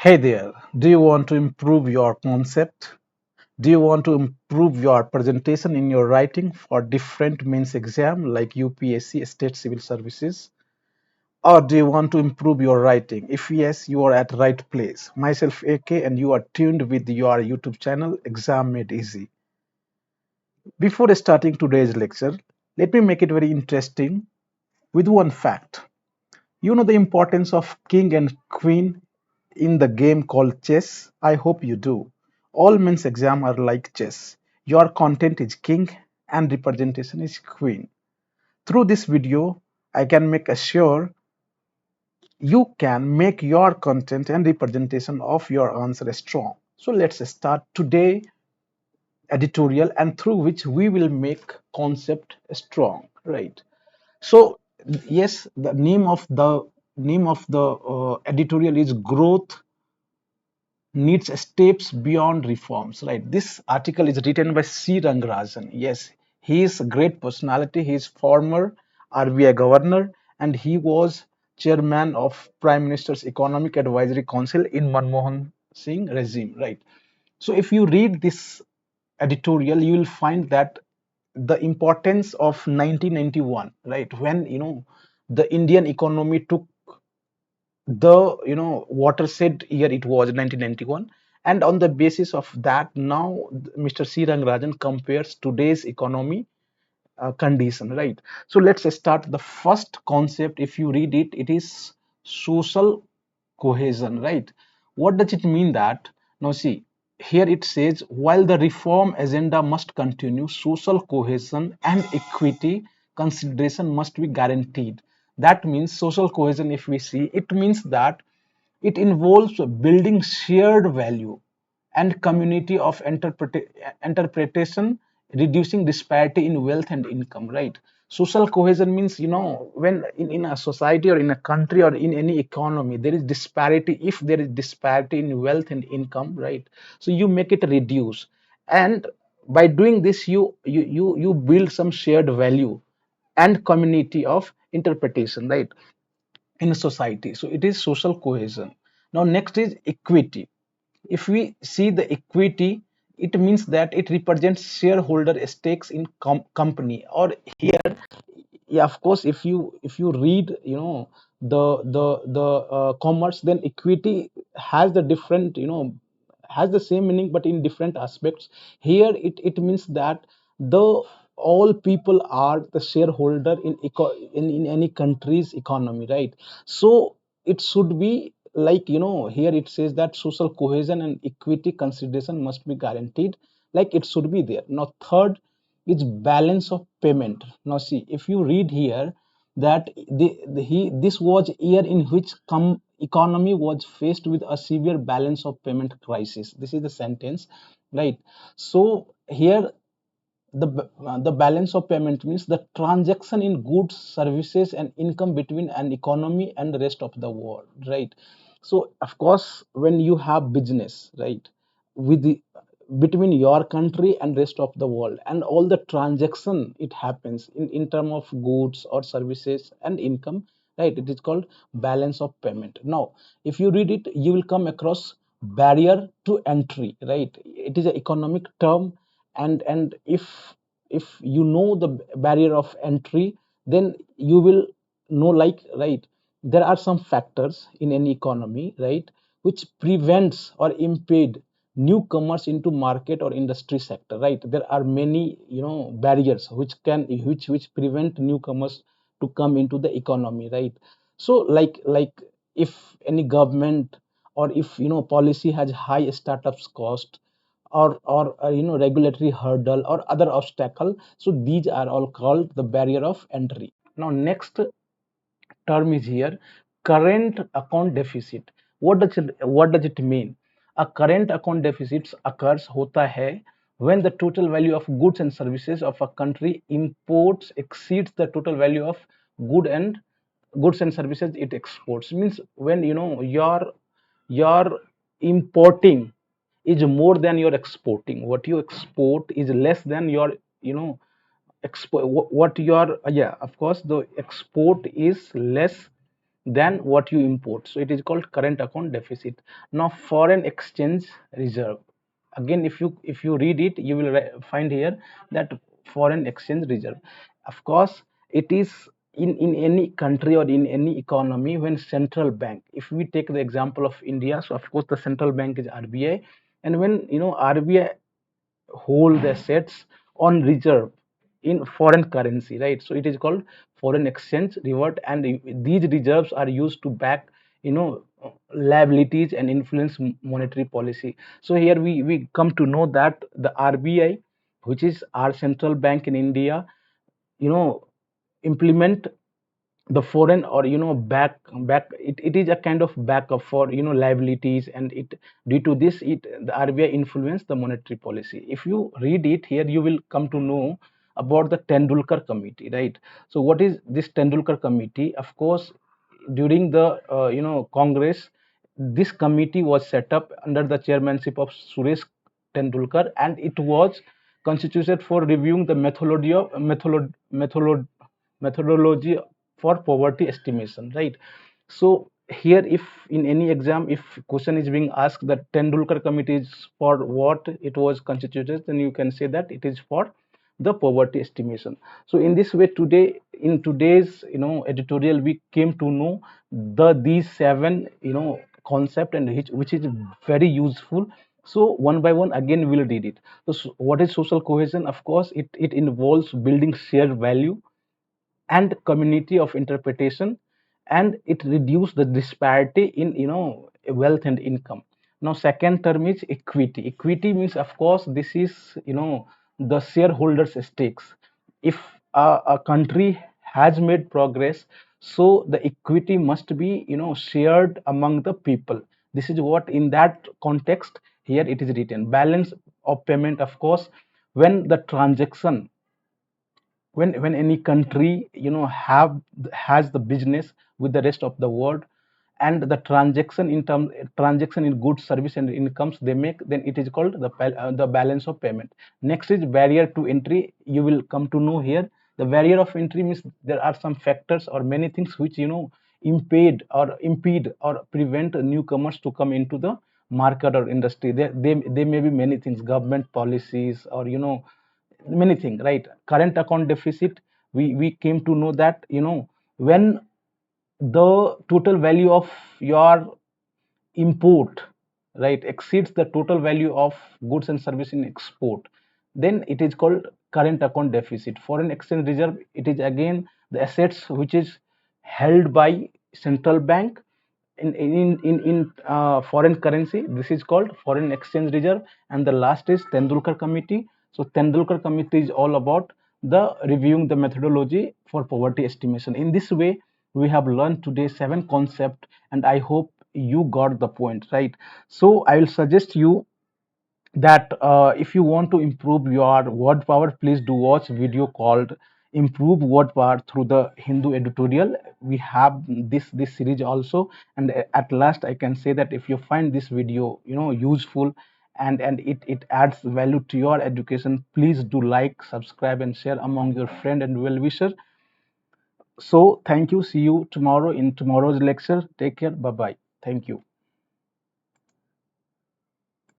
Hey there, do you want to improve your concept? Do you want to improve your presentation in your writing for different mains exam like UPSC, State Civil Services? Or do you want to improve your writing? If yes, you are at right place. Myself AK and you are tuned with your YouTube channel Exam Made Easy. Before starting today's lecture, let me make it very interesting with one fact. You know the importance of king and queen in the game called chess? I hope you do. All men's exam are like chess. Your content is king and representation is queen. Through this video, I can make assure you can make your content and representation of your answer strong. So let's start today editorial and through which we will make concept strong, right? So yes, the name of the editorial is growth needs steps beyond reforms, right? This article is written by C Rangarajan. Yes, he is a great personality. He is former RBI governor and he was chairman of Prime Minister's Economic Advisory Council in Manmohan Singh regime, right? So if you read this editorial, you will find that the importance of 1991, right, when the Indian economy took the watershed year, it was 1991, and on the basis of that, now Mr. C Rangarajan compares today's economy condition, right? So let's start the first concept. If you read it, it is social cohesion, right? What does it mean? That now see, here it says while the reform agenda must continue, social cohesion and equity consideration must be guaranteed. That means social cohesion, if we see, it means that it involves building shared value and community of interpretation, reducing disparity in wealth and income, right? Social cohesion means, when in a society or in a country or in any economy, there is disparity. If there is disparity in wealth and income, right? So you make it reduce. And by doing this, you build some shared value and community of interpretation, right, in a society. So it is social cohesion. Now next is equity. If we see the equity, it means that it represents shareholder stakes in company. Or here, yeah, of course, if you read the commerce, then equity has the different, has the same meaning but in different aspects. Here it means that the all people are the shareholder in any country's economy, right? So it should be like, here it says that social cohesion and equity consideration must be guaranteed, like it should be there. Now third is balance of payment. Now see, if you read here, that this was year in which economy was faced with a severe balance of payment crisis. This is the sentence, right? So here the balance of payment means the transaction in goods, services and income between an economy and the rest of the world, right? So of course, when you have business, right, with between your country and rest of the world, and all the transaction it happens in term of goods or services and income, right, it is called balance of payment. Now if you read it, you will come across barrier to entry, right? It is an economic term. And if you know the barrier of entry, then you will know, like, right, there are some factors in any economy, right, which prevents or impede newcomers into market or industry sector, right? There are many, barriers which prevent newcomers to come into the economy, right? So like if any government or if policy has high startups cost, or regulatory hurdle or other obstacle, so these are all called the barrier of entry. Now next term is here, current account deficit. What does it mean? A current account deficit occurs hota hai when the total value of goods and services of a country imports exceeds the total value of good and goods and services it exports. Means when your importing is more than your exporting. What you export is less than your, you know export. What your, yeah, of course, the export is less than what you import. So it is called current account deficit. Now foreign exchange reserve, again if you read it, you will find here that foreign exchange reserve, of course, it is in any country or in any economy, when central bank, if we take the example of India, so of course the central bank is RBI, and when RBI hold the assets on reserve in foreign currency, right? So it is called foreign exchange reward, and these reserves are used to back you know liabilities and influence monetary policy. So here we come to know that the RBI, which is our central bank in India, you know implement the foreign, or back it is a kind of backup for liabilities, and it, due to this, the RBI influence the monetary policy. If you read it here, you will come to know about the Tendulkar Committee, right? So what is this Tendulkar Committee? Of course, during the Congress, this committee was set up under the chairmanship of Suresh Tendulkar, and it was constituted for reviewing the methodology for poverty estimation, right? So here, if in any exam, if question is being asked that Tendulkar Committee is for what it was constituted, then you can say that it is for the poverty estimation. So in this way, today, in today's editorial, we came to know these seven concept, and which is very useful. So one by one, again we'll read it. So what is social cohesion? Of course, it involves building shared value and community of interpretation, and it reduce the disparity in wealth and income. Now second term is equity. Equity means, of course, this is the shareholders stakes. If a country has made progress, so the equity must be shared among the people. This is what, in that context, here it is written. Balance of payment, of course, when the transaction, when any country have has the business with the rest of the world, and the transaction in goods, service, and incomes they make, then it is called the balance of payment. Next is barrier to entry. You will come to know here, the barrier of entry means there are some factors or many things which impede or prevent newcomers to come into the market or industry. They may be many things, government policies, or many things, right? Current account deficit, we came to know that when the total value of your import, right, exceeds the total value of goods and service in export, then it is called current account deficit. Foreign exchange reserve, it is again the assets which is held by central bank in foreign currency. This is called foreign exchange reserve. And the last is Tendulkar Committee. So Tendulkar Committee is all about the reviewing the methodology for poverty estimation. In this way, we have learned today seven concept, and I hope you got the point, right? So I will suggest you that if you want to improve your word power, please do watch video called improve word power through the Hindu Editorial. We have this series also. And at last, I can say that if you find this video useful, and it adds value to your education, please do like, subscribe, and share among your friend and well wisher. So thank you. See you tomorrow in tomorrow's lecture. Take care. Bye bye. Thank you.